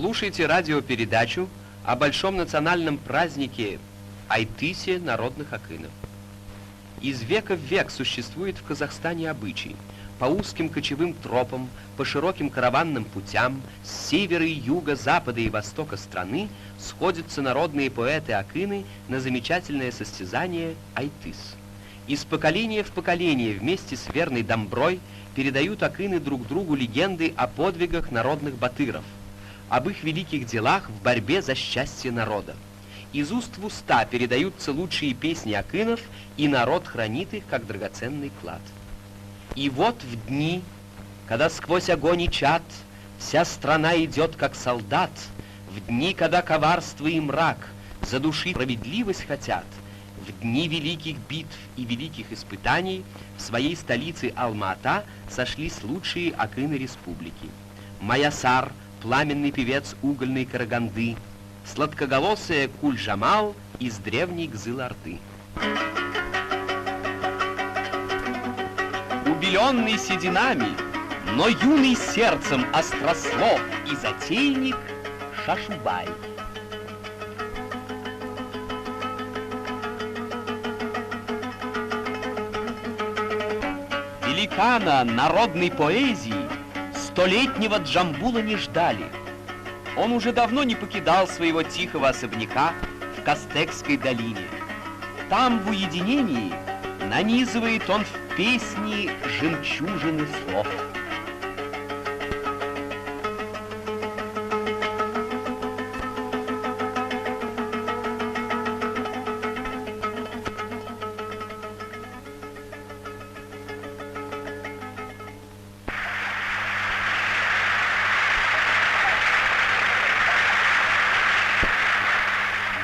Слушайте радиопередачу о большом национальном празднике Айтысе народных акынов. Из века в век существует в Казахстане обычай. По узким кочевым тропам, по широким караванным путям, с севера и юга, запада и востока страны сходятся народные поэты акыны на замечательное состязание Айтыс. Из поколения в поколение вместе с верной домброй передают акыны друг другу легенды о подвигах народных батыров, об их великих делах в борьбе за счастье народа. Из уст в уста передаются лучшие песни акынов, и народ хранит их как драгоценный клад. И вот в дни, когда сквозь огонь и чад вся страна идет как солдат, в дни, когда коварство и мрак задушить справедливость хотят, в дни великих битв и великих испытаний в своей столице Алма-Ата сошлись лучшие акыны республики. Маясар, пламенный певец угольной Караганды, сладкоголосая Куль-Жамал из древней Кызыл-Орды. Убеленный сединами, но юный сердцем острослов и затейник Шашубай. Великана народной поэзии столетнего Джамбула не ждали. Он уже давно не покидал своего тихого особняка в Кастекской долине. Там в уединении нанизывает он в песни жемчужины слов.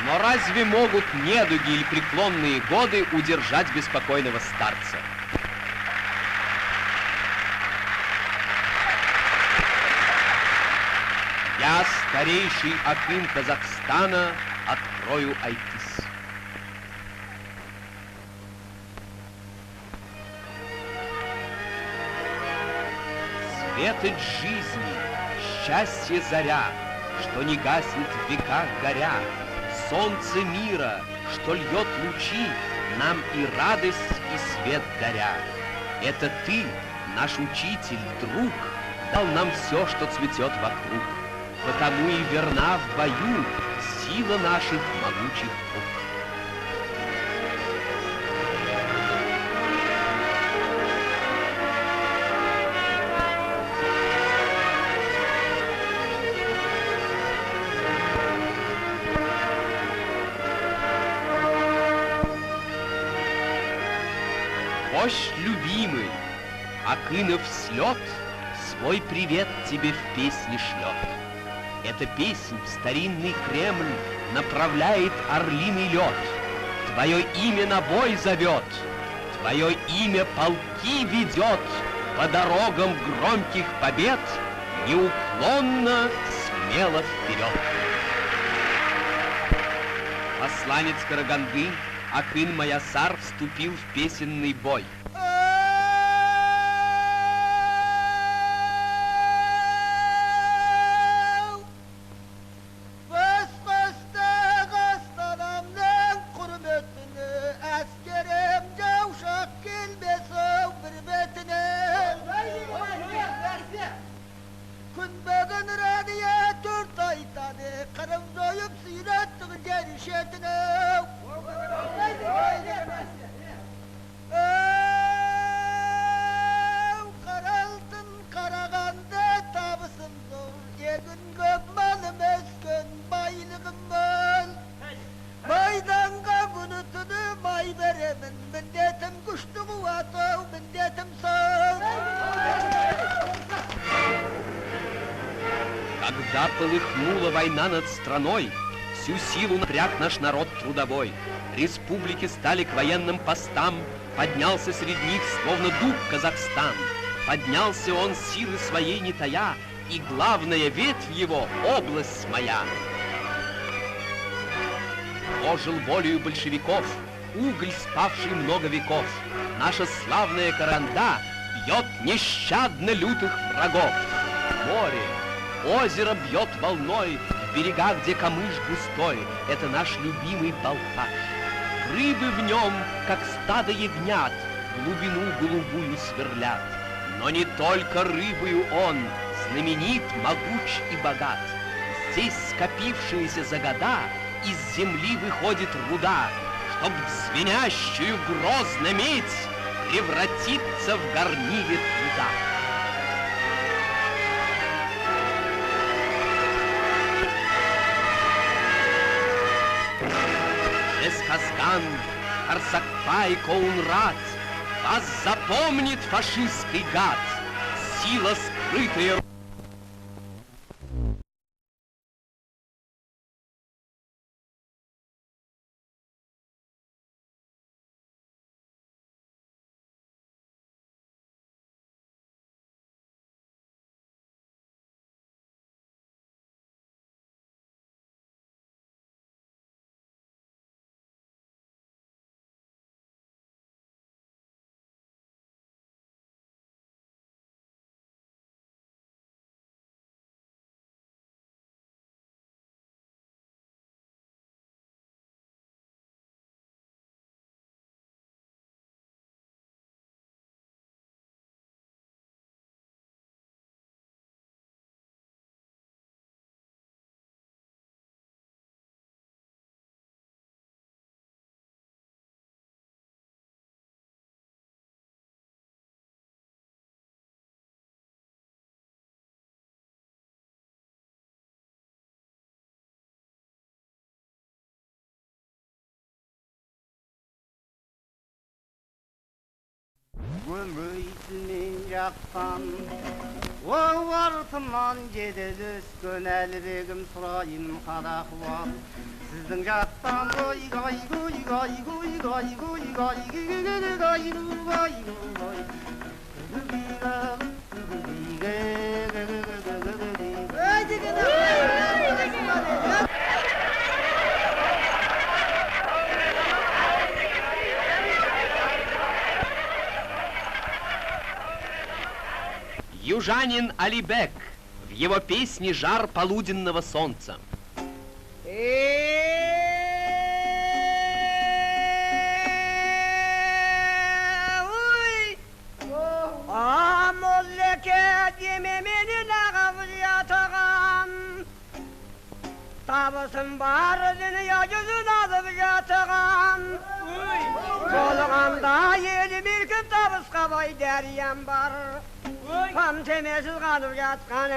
Но разве могут недуги или преклонные годы удержать беспокойного старца? Я, старейший акын Казахстана, открою Айтыс. Светит жизни, счастье заря, что не гаснет в веках горя, солнце мира, что льет лучи, нам и радость, и свет даря. Это ты, наш учитель, друг, дал нам все, что цветет вокруг. Потому и верна в бою сила наших могучих рук. Вождь любимый, акынов слет свой привет тебе в песне шлет. Эта песнь в старинный Кремль направляет орлиный лед. Твое имя на бой зовет, твое имя полки ведет по дорогам громких побед, неуклонно, смело вперед. Посланец Караганды, акын Маясар, вступил в песенный бой. Когда полыхнула война над страной, всю силу напряг наш народ трудовой. Республики стали к военным постам, поднялся среди них, словно дуб, Казахстан. Поднялся он силы своей не тая, и главная ветвь его — область моя. Ожил волею большевиков уголь, спавший много веков. Наша славная Караганда бьет нещадно лютых врагов. Море, Озеро бьет волной, в берегах, где камыш густой, это наш любимый Балхаш. Рыбы в нем, как стадо ягнят, глубину голубую сверлят. Но не только рыбою он знаменит, могуч и богат. Здесь скопившиеся за года из земли выходит руда, чтоб в звенящую грозно медь превратиться в горниле труда. Жезказган, Арсакпай, Коунрад, вас запомнит фашистский гад, сила скрытая. Көмейтілмен жаққан ол артымнан жедел өскен әлібегім сұрайын қара ахуал сіздің жақтан гой гой гой гой гой гой гой гой гой гой Южанин Алибек в его песне «Жар полуденного солнца». Табысым бар дүния жүзін алып жатыған болғанда елі беркіп табысқа бай дәриям бар Пам темесіз қалып жатқан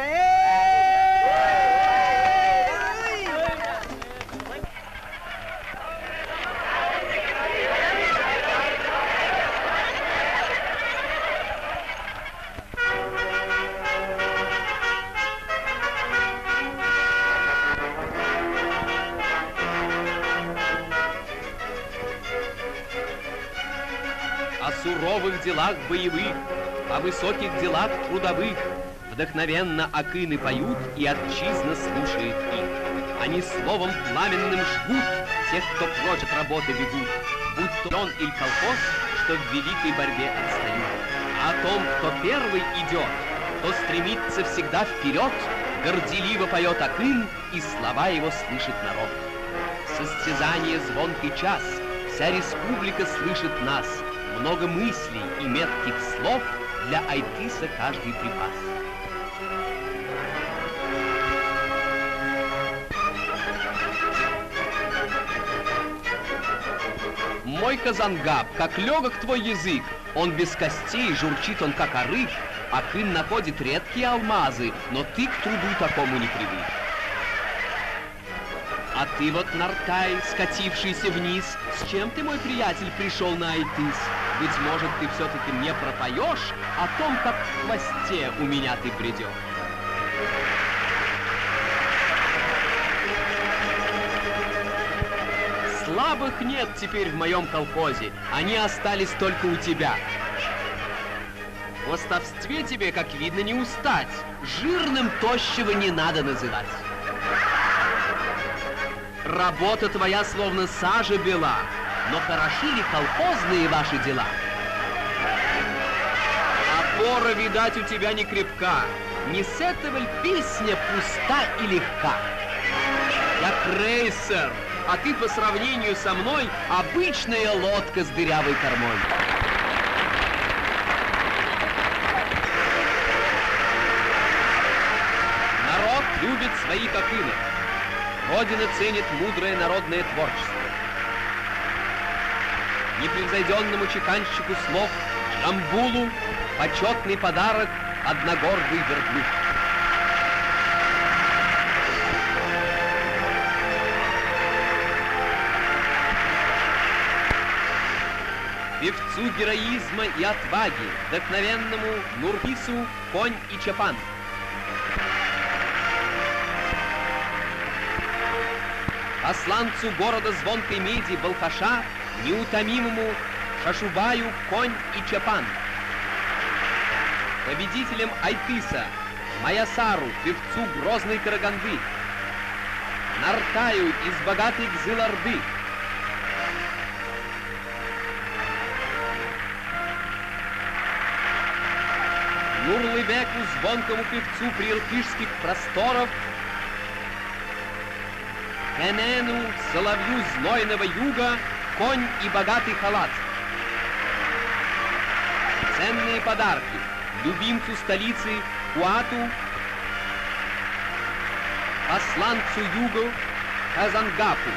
О суровых делах боевых, о высоких делах трудовых вдохновенно акины поют, и отчизна слушает их. Они словом пламенным жгут тех, кто прочь от работы бегут, будь то он или колхоз, что в великой борьбе отстают. А о том, кто первый идет, кто стремится всегда вперед, горделиво поет акын, и слова его слышит народ. Состязание звонкий час, вся республика слышит нас, много мыслей и метких слов, для Айтыса каждый припас. Мой Казангаб, как легок твой язык, он без костей, журчит он как орык, акын находит редкие алмазы, но ты к труду такому не привык. А ты вот, Нартай, скатившийся вниз, с чем ты, мой приятель, пришел на Айтыс? Быть может, ты все-таки мне пропоешь о том, как в хвосте у меня ты придешь. Слабых нет теперь в моем колхозе, они остались только у тебя. В хвостовстве тебе, как видно, не устать, жирным тощего не надо называть. Работа твоя словно сажа бела, но хороши ли колхозные ваши дела? Опора, видать, у тебя не крепка, не с этого ль песня пуста и легка? Я крейсер, а ты по сравнению со мной обычная лодка с дырявой кормой. Народ любит своих акынов. Родина ценит мудрое народное творчество. Непревзойденному чеканщику слов Джамбулу почетный подарок одногорбый верблюд. Певцу героизма и отваги, вдохновенному Нурпису конь и чапан. Посланцу города звонкой меди Балхаша, неутомимому Шашубаю конь и чапан. Победителем Айтыса, Маясару, певцу грозной Караганды. Нартаю из богатой Кзыл-Орды. Нурлыбеку, звонкому певцу прииртышских просторов. Хенену, соловью знойного юга, конь и богатый халат. Ценные подарки любимцу столицы Куату, посланцу югу Казангапу.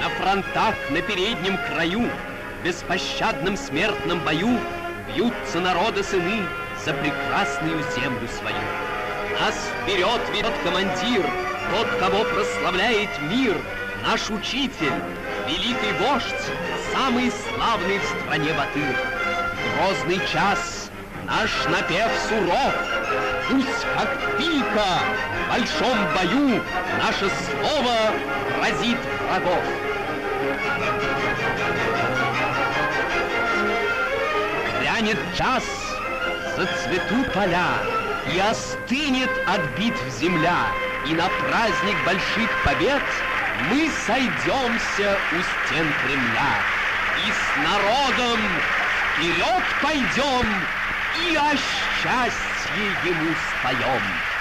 На фронтах на переднем краю, в беспощадном смертном бою бьются народа сыны за прекрасную землю свою. Нас вперед ведет командир, тот, кого прославляет мир, наш учитель, великий вождь, самый славный в стране Батыр. Грозный час, наш напев суров, пусть как пика в большом бою наше слово разит врагов. Грянет час, зацветут поля, и остынет от битв земля, и на праздник больших побед мы сойдемся у стен Кремля. И с народом вперед пойдем, и о счастье ему споем.